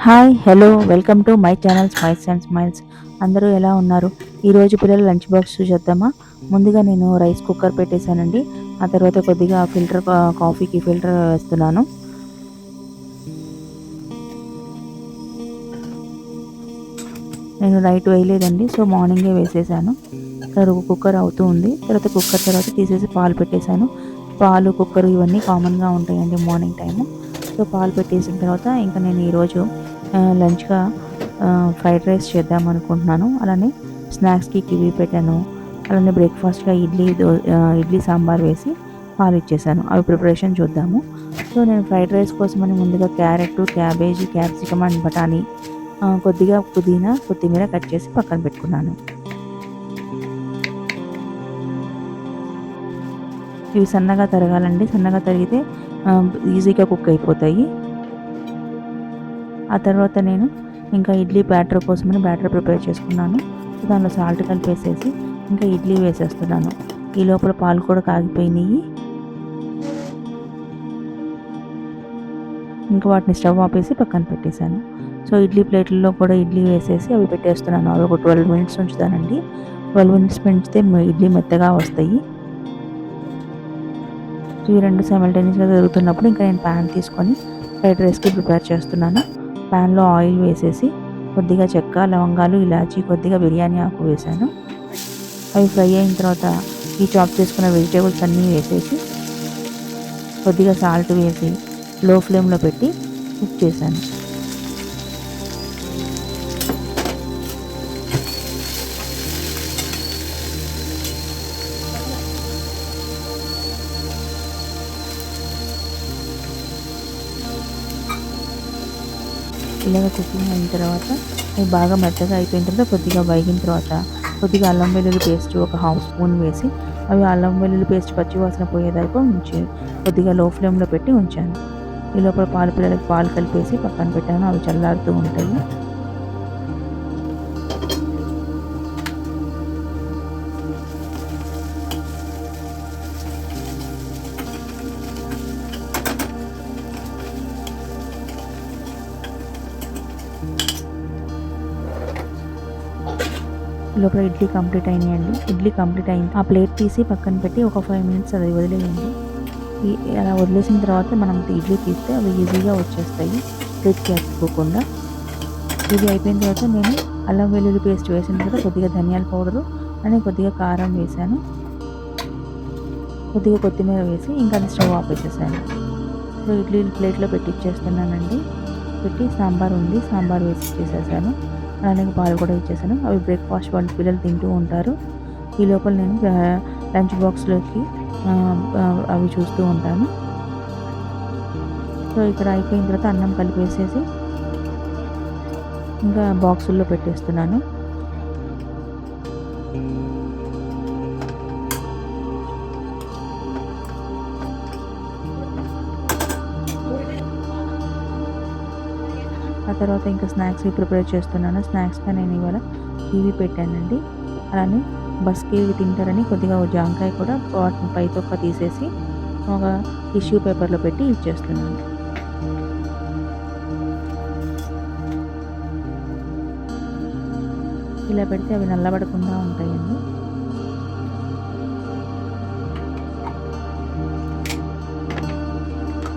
Hi hello welcome to my channel smiles and smiles. అందరూ ఎలా ఉన్నారు? ఈరోజు పిల్లల లంచ్ బాక్స్ చూసేద్దామా? ముందుగా నేను రైస్ కుక్కర్ పెట్టేశానండి. ఆ తర్వాత కొద్దిగా కాఫీకి ఫిల్టర్ వేస్తున్నాను. నేను నైట్ వేయలేదండి, సో మార్నింగే వేసేసాను. తర్వాత కుక్కర్ అవుతూ ఉంది. తర్వాత తీసేసి పాలు పెట్టేశాను. పాలు కుక్కర్ ఇవన్నీ కామన్గా ఉంటాయండి మార్నింగ్ టైము. సో పాలు పెట్టేసిన తర్వాత ఇంకా నేను ఈరోజు లంచ్గా ఫ్రైడ్ రైస్ చేద్దాం అనుకుంటున్నాను. అలానే స్నాక్స్కి కివీ పెట్టాను. అలానే బ్రేక్ఫాస్ట్గా ఇడ్లీ సాంబార్ వేసి పాలు ఇచ్చేసాను. అవి ప్రిపరేషన్ చూద్దాము. సో నేను ఫ్రైడ్ రైస్ కోసమని ముందుగా క్యారెట్, క్యాబేజీ, క్యాప్సికమ్ అండ్ బఠానీ, కొద్దిగా పుదీనా, కొత్తిమీర కట్ చేసి పక్కన పెట్టుకున్నాను. ఇవి సన్నగా తరగాలండి. సన్నగా తరిగితే ఈజీగా కుక్ అయిపోతాయి. ఆ తర్వాత నేను ఇంకా ఇడ్లీ బ్యాటర్ కోసమని బ్యాటర్ ప్రిపేర్ చేసుకున్నాను. దానిలో సాల్ట్ కలిపేసేసి ఇంకా ఇడ్లీ వేసేస్తున్నాను. ఈ లోపల పాలు కూడా కాగిపోయినాయి. ఇంకా వాటిని స్టవ్ ఆపేసి పక్కన పెట్టేశాను. సో ఇడ్లీ ప్లేట్లలో కూడా ఇడ్లీ వేసేసి అవి పెట్టేస్తున్నాను. అవి ఒక 12 మినిట్స్ ఉంచుతానండి. 12 మినిట్స్ పెంచితే ఇడ్లీ మెత్తగా వస్తాయి. ఇవి రెండు సైమల్టేనియస్గా జరుగుతున్నప్పుడు ఇంకా నేను ప్యాన్ తీసుకొని ఫ్రైడ్ రైస్కి ప్రిపేర్ చేస్తున్నాను. ప్యాన్లో ఆయిల్ వేసేసి కొద్దిగా చెక్క, లవంగాలు, ఇలాచీ, కొద్దిగా బిర్యానీ ఆకు వేసాను. అవి ఫ్రై అయిన తర్వాత ఈ చాప్ చేసుకున్న వెజిటేబుల్స్ అన్నీ వేసేసి కొద్దిగా సాల్ట్ వేసి లో ఫ్లేమ్లో పెట్టి కుక్ చేశాను. ఇలాగ కుకింగ్ అయిన తర్వాత అవి బాగా మెత్తగా అయిపోయిన తర్వాత కొద్దిగా వేగిన తర్వాత కొద్దిగా అల్లం వెల్లుల్లి పేస్ట్ ఒక 1/2 స్పూన్ వేసి అవి అల్లం వెల్లుల్లి పేస్ట్ పచ్చివాసన పోయేదాకా కొద్దిగా లో ఫ్లేమ్లో పెట్టి ఉంచాను. ఈ లోపల పిల్లలకి పాలు కలిపేసి పక్కన పెట్టాను. అవి చల్లారుతూ ఉంటాయి. లోపల ఇడ్లీ కంప్లీట్ అయినాయండి. ఇడ్లీ కంప్లీట్ అయింది. ఆ ప్లేట్ తీసి పక్కన పెట్టి ఒక 5 మినిట్స్ అది వదిలేయండి. అలా వదిలేసిన తర్వాత మనం ఇడ్లీ తీస్తే అవి ఈజీగా వచ్చేస్తాయి, ప్లేట్కి అతుక్కోకుండా. ఇది అయిపోయిన తర్వాత నేను అల్లం వెల్లుల్లి పేస్ట్ వేసిన తర్వాత కొద్దిగా ధనియాల పౌడరు అని కొద్దిగా కారం వేసాను. కొద్దిగా కొత్తిమీర వేసి ఇంకా అది స్టవ్ ఆపేసేసాను. సో ఇడ్లీ ప్లేట్లో పెట్టి ఇచ్చేస్తున్నానండి. పెట్టి సాంబార్ ఉంది, సాంబార్ వేసి ఇచ్చేసేసాను. అలానే పాలు కూడా ఇచ్చేసాను. అవి బ్రేక్ఫాస్ట్ వాళ్ళు పిల్లలు తింటూ ఉంటారు. ఈ లోపల నేను లంచ్ బాక్స్లోకి అవి చూస్తూ ఉంటాను. సో ఇక్కడ అయిపోయిన తర్వాత అన్నం కలిపేసేసి ఇంకా బాక్సుల్లో పెట్టేస్తున్నాను. ఆ తర్వాత ఇంకా స్నాక్స్కి ప్రిపేర్ చేస్తున్నాను. స్నాక్స్గా నేను ఇవాళ కివీ పెట్టానండి. అలానే బస్కి తింటారని కొద్దిగా జాంకాయ కూడా వాటిని పై తొక్క తీసేసి ఒక టిష్యూ పేపర్లో పెట్టి ఇచ్చేస్తున్నాను. ఇలా పెడితే అవి నల్లబడకుండా ఉంటాయండి.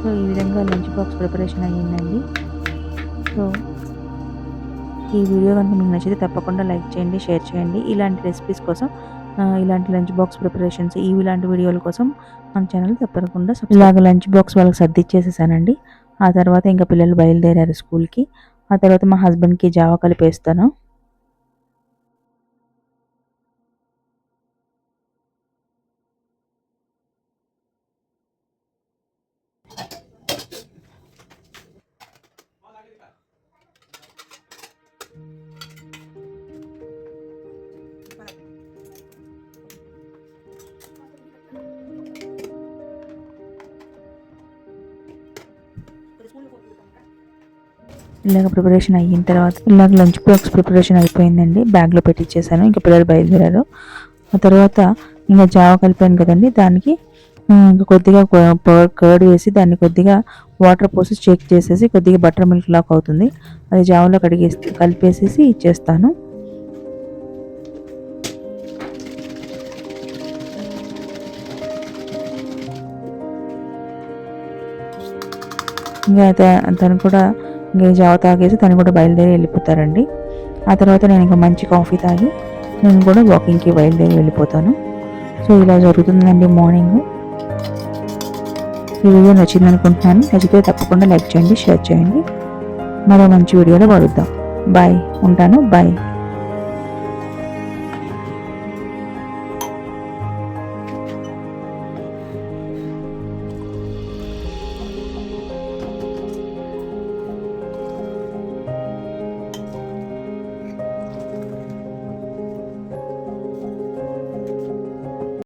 సో ఈ విధంగా లంచ్ బాక్స్ ప్రిపరేషన్ అయ్యిందండి. సో ఈ వీడియో కనుక మీకు నచ్చితే తప్పకుండా లైక్ చేయండి, షేర్ చేయండి. ఇలాంటి రెసిపీస్ కోసం, ఇలాంటి లంచ్ బాక్స్ ప్రిపరేషన్స్, ఇలాంటి వీడియోల కోసం మన ఛానల్ తప్పకుండా ఇలాగ లంచ్ బాక్స్ వాళ్ళకి సర్దిచ్చేసేసానండి. ఆ తర్వాత ఇంకా పిల్లలు బయలుదేరారు స్కూల్కి. ఆ తర్వాత మా హస్బెండ్కి జావా కలిపేస్తాను. ఇలాగ ప్రిపరేషన్ అయిన తర్వాత ఇలాగ లంచ్ బాక్స్ ప్రిపరేషన్ అయిపోయిందండి. బ్యాగ్లో పెట్టించేసాను. ఇంకా పిల్లలు బయలుదేరారు. ఆ తర్వాత ఇంకా జావ కలిపాను కదండి, దానికి ఇంకా కొద్దిగా కర్డ్ వేసి దాన్ని కొద్దిగా వాటర్ పోసి చెక్ చేసేసి కొద్దిగా బటర్ మిల్క్ లాగా అవుతుంది, అది జావలో కలిపేసేసి ఇచ్చేస్తాను. ఇంకా తను కూడా ఇంకా జావ తాగేసి తను కూడా బయలుదేరి వెళ్ళిపోతారండి. ఆ తర్వాత నేను ఇంకా మంచి కాఫీ తాగి నేను కూడా వాకింగ్కి బయలుదేరి వెళ్ళిపోతాను. సో ఇలా జరుగుతుందండి మార్నింగ్. ఈ వీడియో నచ్చింది అనుకుంటున్నాను. నచ్చితే తప్పకుండా లైక్ చేయండి, షేర్ చేయండి. మరో మంచి వీడియోలో కలుద్దాం. బాయ్, ఉంటాను. బాయ్.